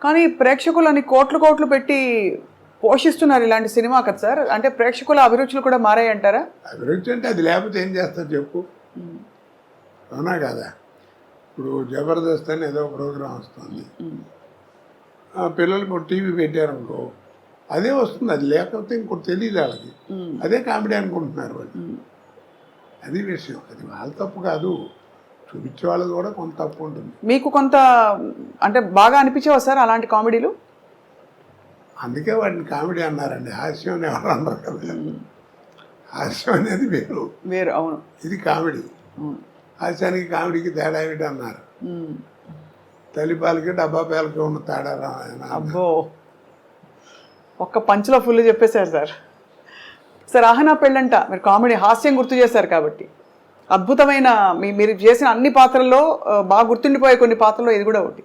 కానీ ప్రేక్షకులని కోట్లు కోట్లు పెట్టి పోషిస్తున్నారు ఇలాంటి సినిమా కదా సార్. అంటే ప్రేక్షకుల అభిరుచులు కూడా మారాయి అంటారా? అభిరుచి అంటే అది లేకపోతే ఏం చేస్తారు చెప్పు, అవునా కదా. ఇప్పుడు జబర్దస్త్ అని ఏదో ప్రోగ్రాం వస్తుంది, పిల్లలకు టీవీ పెట్టారనుకో అదే వస్తుంది, అది లేకపోతే ఇంకోటి తెలియదు వాళ్ళకి, అదే కామెడీ అనుకుంటున్నారు వాళ్ళు. అది విషయం, అది వాళ్ళ తప్పు కాదు, చూపించే వాళ్ళది కూడా కొంత తప్పు ఉంటుంది. మీకు కొంత అంటే బాగా అనిపించేవా సార్ అలాంటి కామెడీలు? అందుకే వాటిని కామెడీ అన్నారండి, హాస్యం అని ఎవరు అన్నారు కదా. హాస్యం అనేది వేరు వేరు, అవును. ఇది కామెడీ. హాస్యానికి కామెడీకి తేడా ఏమిటి అన్నారు. తల్లిపాలకి డబ్బా పాలకి ఉన్న తేడా అబ్బో, ఒక్క పంచులో ఫుల్ చెప్పేశారు సార్. సార్ ఆహనా పెళ్ళంట మీరు కామెడీ హాస్యం గుర్తు చేశారు కాబట్టి అద్భుతమైన మీరు చేసిన అన్ని పాత్రల్లో బాగా గుర్తుండిపోయే కొన్ని పాత్రల్లో ఇది కూడా ఒకటి.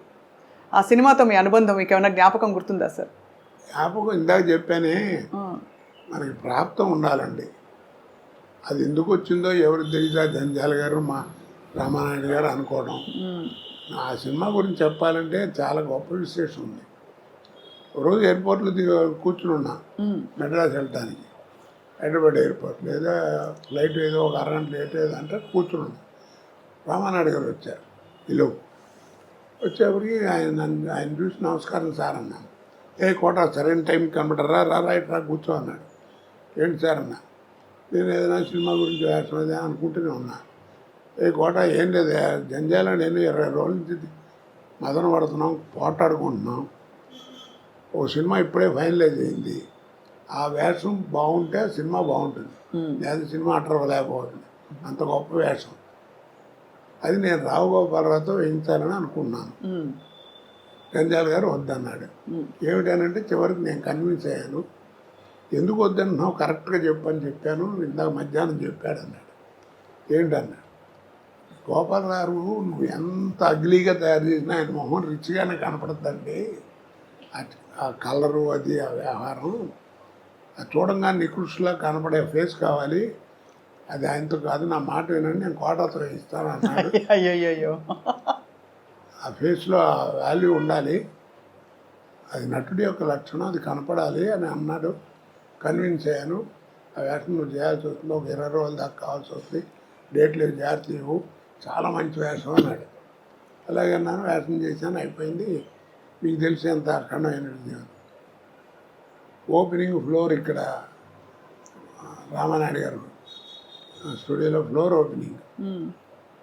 ఆ సినిమాతో మీ అనుబంధం మీకు ఏమైనా జ్ఞాపకం గుర్తుందా సార్? జ్ఞాపకం ఇందాక చెప్పానే, మనకి ప్రాప్తం ఉండాలండి. అది ఎందుకు వచ్చిందో ఎవరికి తెలియదా, జంజాల గారు మా రామానాయుడు గారు అనుకోవడం. ఆ సినిమా గురించి చెప్పాలంటే చాలా గొప్ప విశేషం ఉంది. రోజు ఎయిర్పోర్ట్లో కూర్చుని ఉన్నా మెడ్రాస్ వెళ్ళటానికి, హైదరాబాద్ ఎయిర్పోర్ట్ లేదా ఫ్లైట్ ఏదో ఒక అరగంట లేట్ ఏదంటే కూర్చుని ఉన్నా. రామానాయుడు గారు వచ్చారు, ఇలో వచ్చేప్పటికి ఆయన చూసి నమస్కారం సార్ అన్నాను. ఏ కోట సరైన టైంకి కనబడరా, రైట్ రా కూర్చో అన్నాడు. ఏంటి సార్ అన్నా, నేను ఏదైనా సినిమా గురించి వేస్తున్నదే అనుకుంటూనే ఉన్నా. ఏ కోట ఏం లేదు, జంజాల నేను 20 రోజుల నుంచి మదన పడుతున్నాం, పోటాడుకుంటున్నాం. ఓ సినిమా ఇప్పుడే ఫైనలైజ్ అయింది, ఆ వేషం బాగుంటే సినిమా బాగుంటుంది, లేదా సినిమా అట్టరవలేకపోతుంది, అంత గొప్ప వేషం. అది నేను రావు గోపాలరావుతో వేయించాలని అనుకున్నాను. జంజాల గారు వద్దన్నాడు. ఏమిటనంటే చివరికి నేను కన్విన్స్ అయ్యాను. ఎందుకు వద్దన్నావు, కరెక్ట్గా చెప్పని చెప్పాను, ఇందాక మధ్యాహ్నం చెప్పాడు అన్నాడు. ఏంటన్నాడు, గోపాలరావు నువ్వు ఎంత అగ్లీగా తయారు చేసినా ఆయన మొహం రిచ్గానే కనపడుతుందండి, ఆ కలరు అది ఆ వ్యవహారం, అది చూడంగానే నికృష్లా కనపడే ఫేస్ కావాలి, అది ఆయనతో కాదు, నా మాట వినండి, నేను కోటతో ఇస్తాను అన్నాడు. అయ్యో, ఆ ఫేస్లో ఆ వాల్యూ ఉండాలి, అది నటుడి యొక్క లక్షణం, అది కనపడాలి అని అన్నాడు. కన్విన్స్ అయ్యాను. ఆ వేషం నువ్వు చేయాల్సి వస్తుంది, ఒక 20 రోజుల దాకా కావాల్సి వస్తుంది, డేట్లు జాగ్రత్త ఇవ్వు, చాలా మంచి వేషం అన్నాడు. అలాగే అన్నాను, వేషం చేశాను, అయిపోయింది. మీకు తెలిసేంత అఖండమైనది ఓపెనింగ్ ఫ్లోర్ ఇక్కడ రామానాయుడు గారు స్టూడియోలో ఫ్లోర్ ఓపెనింగ్.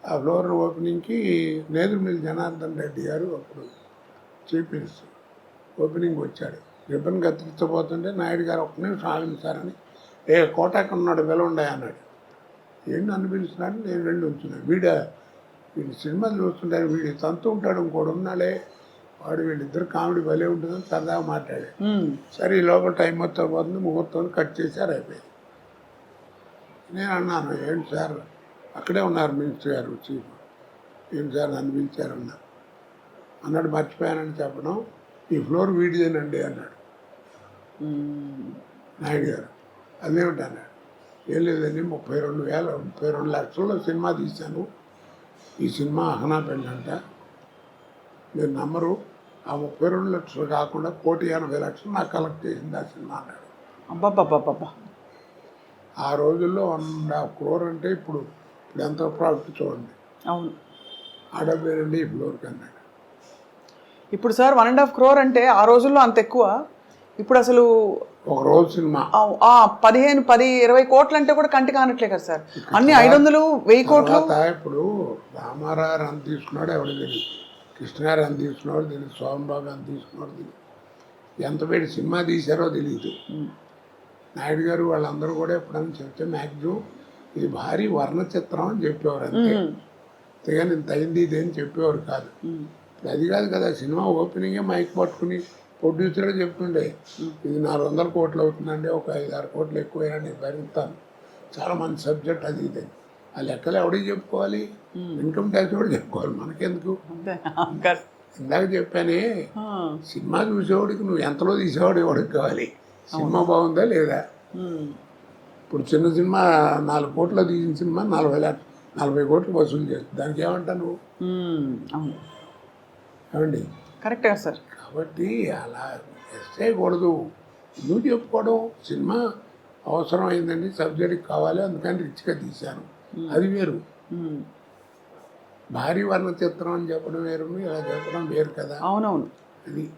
ఆ ఫ్లోర్ ఓపెనింగ్కి నేదురుమిల్లి జనార్దన్ రెడ్డి గారు అప్పుడు చీఫ్ మినిస్టర్ ఓపెనింగ్ వచ్చాడు. రిబ్బన్ కత్తిరించబోతుంటే నాయుడు గారు ఒక్క నిమిషం ఆగించారని, ఏ కోటాకు ఉన్నాడు పిలవండి అన్నాడు. ఏంటి నన్ను పిలుస్తున్నాడు, నేను వెళ్ళి ఉంచున్నాను. వీడి సినిమాలు చూస్తుంటాను, వీడి తంతు ఉంటాడు, ఇంకోటి ఉన్నాడే వాడు, వీళ్ళిద్దరు కామెడీ భలే ఉంటుందని సరదాగా మాట్లాడాడు. సరే ఈ లోపల టైం మొత్తం పోతుంది, ముహూర్తం కట్ చేశారు, అయిపోయింది. నేను అన్నాను, ఏంటి సార్ అక్కడే ఉన్నారు మినిస్టర్ గారు చీఫ్, ఏంటి సార్ నన్ను పిలిచారు అన్నాడు. మర్చిపోయానని చెప్పడం, ఈ ఫ్లోర్ వీడిదేనండి అన్నాడు నాయుడు గారు. అదేమిటి అన్నాడు. ఏం లేదండి, 32 లక్షల్లో సినిమా తీశాను, ఈ సినిమా అహనా పెళ్ళంట, మీరు నమ్మరు, ఆ 32 లక్షలు కాకుండా 1,80,00,000 నాకు కలెక్ట్ చేసింది ఆ సినిమా అన్నాడు. అబ్బాబ్బాబ్బా, ఆ రోజుల్లో 1.5 crore అంటే ఇప్పుడు ఎంత ప్రాఫిట్ చూడండి. అవును, ఆడపేరండి ఈ ఫ్లోర్కి అన్నాడు. ఇప్పుడు సార్ 1.5 crore అంటే ఆ రోజుల్లో అంత ఎక్కువ. ఇప్పుడు అసలు ఒక రోజు సినిమా 15-20 కోట్లు అంటే కూడా కంటి కానట్లే కదా సార్. అన్ని 500-1000 కోట్లు. ఇప్పుడు రామారావు ఎంత తీసుకున్నాడు ఎవడు తెలియదు, కృష్ణగారు ఎంత తీసుకున్నాడు తెలియదు, సోమబాబు ఎంత తీసుకున్నాడు తెలియదు, ఎంత పెట్టి సినిమా తీశారో తెలియదు. నాయుడు గారు వాళ్ళందరూ కూడా ఎప్పుడైనా చెప్తే మ్యాక్సిమం ఇది భారీ వర్ణ చిత్రం అని చెప్పేవారు, అంతే. అంతేగాని ఇంత అయింది ఇదేం చెప్పేవారు కాదు. అది కాదు కదా, సినిమా ఓపెనింగే మైక్ పట్టుకుని ప్రొడ్యూసరే చెప్తుండే, ఇది 400 కోట్లు అవుతుందండి, ఒక 5-6 కోట్లు ఎక్కువైనా నేను భరిస్తాను, చాలా మంచి సబ్జెక్ట్ అది ఇది. ఆ లెక్కలు ఎవడికి చెప్పుకోవాలి, ఇన్కమ్ ట్యాక్స్ కూడా చెప్పుకోవాలి, మనకెందుకు. ఇందాక చెప్పానే, సినిమా చూసేవాడికి నువ్వు ఎంతలో తీసేవాడు ఎవడికి కావాలి, సినిమా బాగుందా లేదా. ఇప్పుడు చిన్న సినిమా 4 కోట్లు తీసిన సినిమా 40 కోట్లు వసూలు చేస్తుంది, దానికి ఏమంటా నువ్వు, ఏమండి? కరెక్టే సార్. కాబట్టి అలా చేయకూడదు. నువ్వు చెప్పుకోవడం సినిమా అవసరం అయిందండి, సబ్జెక్ట్ కావాలి అందుకని రిచ్గా తీశాను, అది వేరు. ఉమ్. భారీ వర్ణ చిత్రం అని చెప్పడం వేరు, ఇలా చెప్పడం వేరు కదా. అవునవును. అది